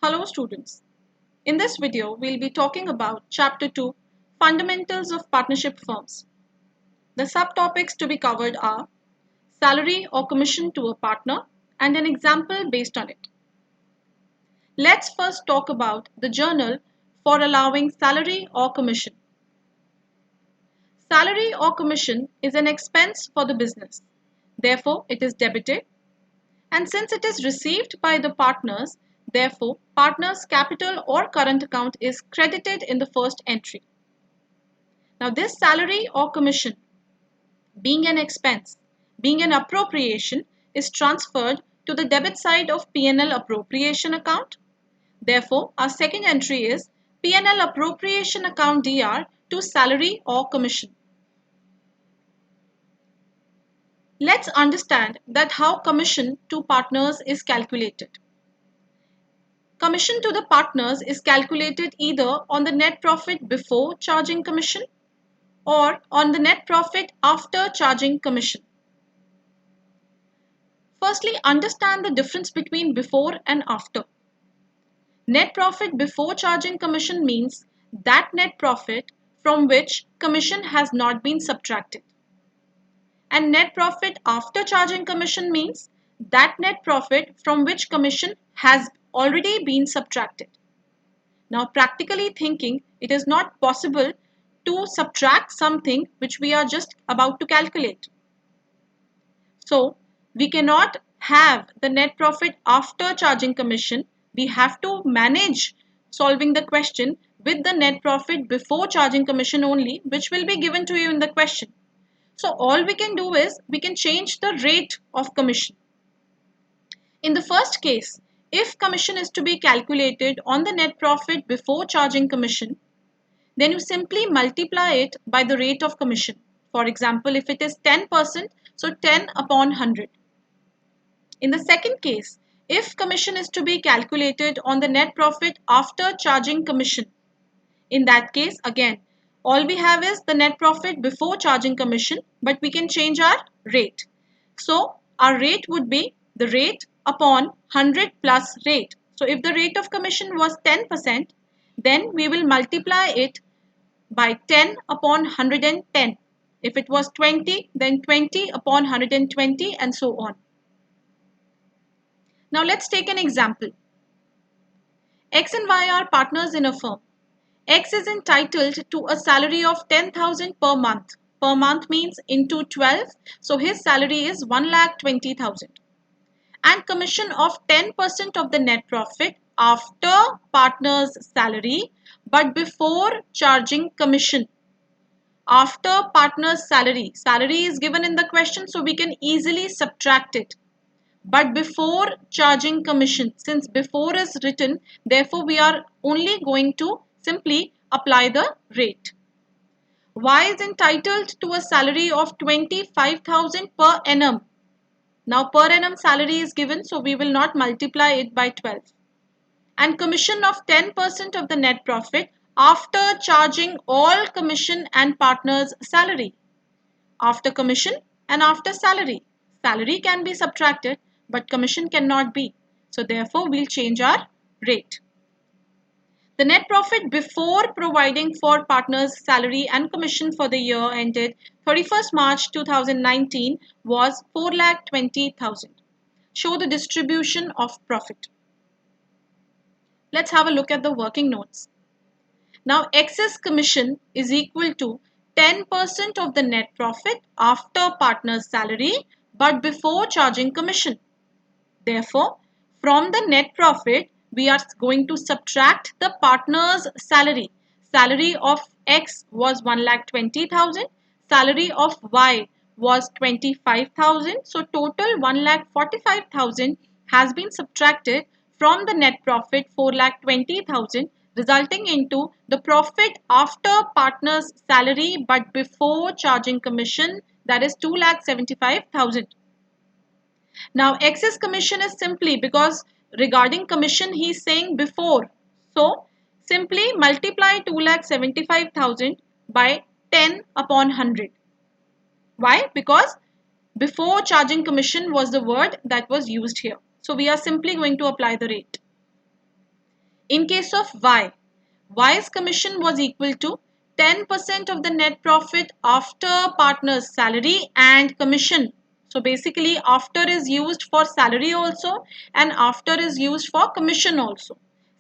Hello students. In this video, we'll be talking about Chapter 2, Fundamentals of Partnership Firms. The subtopics to be covered are salary or commission to a partner and an example based on it. Let's first talk about the journal for allowing salary or commission. Salary or commission is an expense for the business. Therefore, it is debited. And since it is received by the partners, therefore, partners' capital or current account is credited in the first entry. Now, this salary or commission, being an expense, being an appropriation, is transferred to the debit side of P&L appropriation account. Therefore, our second entry is P&L appropriation account DR to salary or commission. Let's understand that how commission to partners is calculated. Commission to the partners is calculated either on the net profit before charging commission or on the net profit after charging commission. Firstly, understand the difference between before and after. Net profit before charging commission means that net profit from which commission has not been subtracted. And net profit after charging commission means that net profit from which commission has already been subtracted. Now, practically thinking, it is not possible to subtract something which we are just about to calculate. So, we cannot have the net profit after charging commission. We have to manage solving the question with the net profit before charging commission only, which will be given to you in the question. So all we can do is we can change the rate of commission. In the first case, if commission is to be calculated on the net profit before charging commission, then you simply multiply it by the rate of commission. For example, if it is 10%, so 10 upon 100. In the second case, if commission is to be calculated on the net profit after charging commission, in that case, again, all we have is the net profit before charging commission, but we can change our rate. So our rate would be the rate upon 100 plus rate. So if the rate of commission was 10%, then we will multiply it by 10 upon 110. If it was 20, then 20 upon 120 and so on. Now let's take an example. X and Y are partners in a firm. X is entitled to a salary of 10,000 per month. Per month means into 12. So his salary is 1,20,000. And commission of 10% of the net profit after partner's salary, but before charging commission. After partner's salary. Salary is given in the question, so we can easily subtract it. But before charging commission, since before is written, therefore we are only going to simply apply the rate. Y is entitled to a salary of 25,000 per annum. Now per annum salary is given, so we will not multiply it by 12. And commission of 10% of the net profit after charging all commission and partner's salary. After commission and after salary. Salary can be subtracted, but commission cannot be. So therefore, we'll change our rate. The net profit before providing for partners' salary and commission for the year ended 31st March 2019 was 4,20,000. Show the distribution of profit. Let's have a look at the working notes. Now, excess commission is equal to 10% of the net profit after partner's salary, but before charging commission. Therefore, from the net profit, we are going to subtract the partner's salary. Salary of X was 1,20,000. Salary of Y was 25,000. So total 1,45,000 has been subtracted from the net profit 4,20,000, resulting into the profit after partner's salary but before charging commission, that is 2,75,000. Now excess commission is simply because regarding commission he is saying before. So simply multiply 2,75,000 by 10 upon 100. Why? Because before charging commission was the word that was used here. So we are simply going to apply the rate. In case of Y, Y's commission was equal to 10% of the net profit after partner's salary and commission. So basically after is used for salary also and after is used for commission also.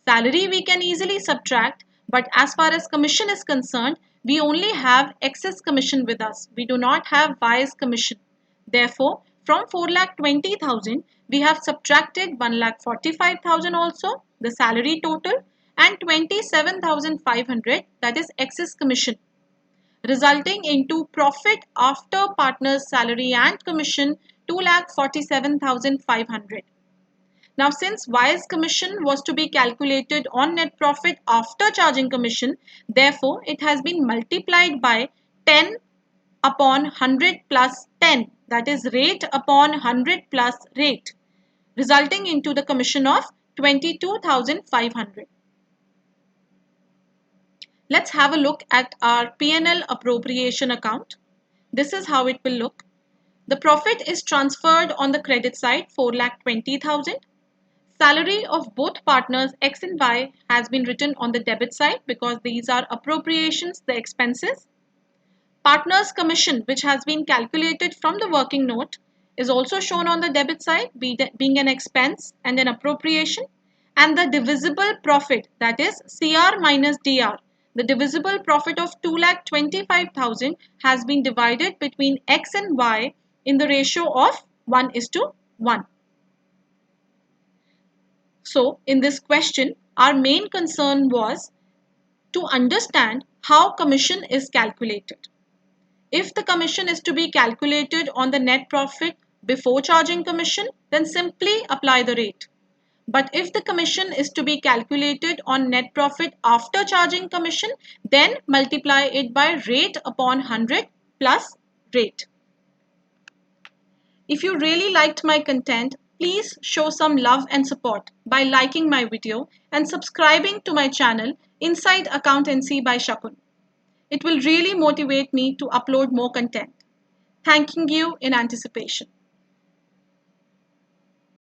Salary we can easily subtract, but as far as commission is concerned, we only have excess commission with us. We do not have Y's commission. Therefore, from 4,20,000, we have subtracted 1,45,000 also, the salary total, and 27,500, that is excess commission, resulting into profit after partner's salary and commission 2,47,500. Now, since Y's commission was to be calculated on net profit after charging commission, therefore it has been multiplied by 10 upon 100 plus 10, that is rate upon 100 plus rate, resulting into the commission of 22,500. Let's have a look at our P&L appropriation account. This is how it will look. The profit is transferred on the credit side, 4,20,000. Salary of both partners X and Y has been written on the debit side because these are appropriations, the expenses. Partner's commission, which has been calculated from the working note, is also shown on the debit side, being an expense and an appropriation. And the divisible profit, that is CR minus DR, the divisible profit of 2,25,000 has been divided between X and Y in the ratio of 1:1. So, in this question, our main concern was to understand how commission is calculated. If the commission is to be calculated on the net profit before charging commission, then simply apply the rate. But if the commission is to be calculated on net profit after charging commission, then multiply it by rate upon 100 plus rate. If you really liked my content, please show some love and support by liking my video and subscribing to my channel Inside Accountancy by Shakun. It will really motivate me to upload more content. Thanking you in anticipation.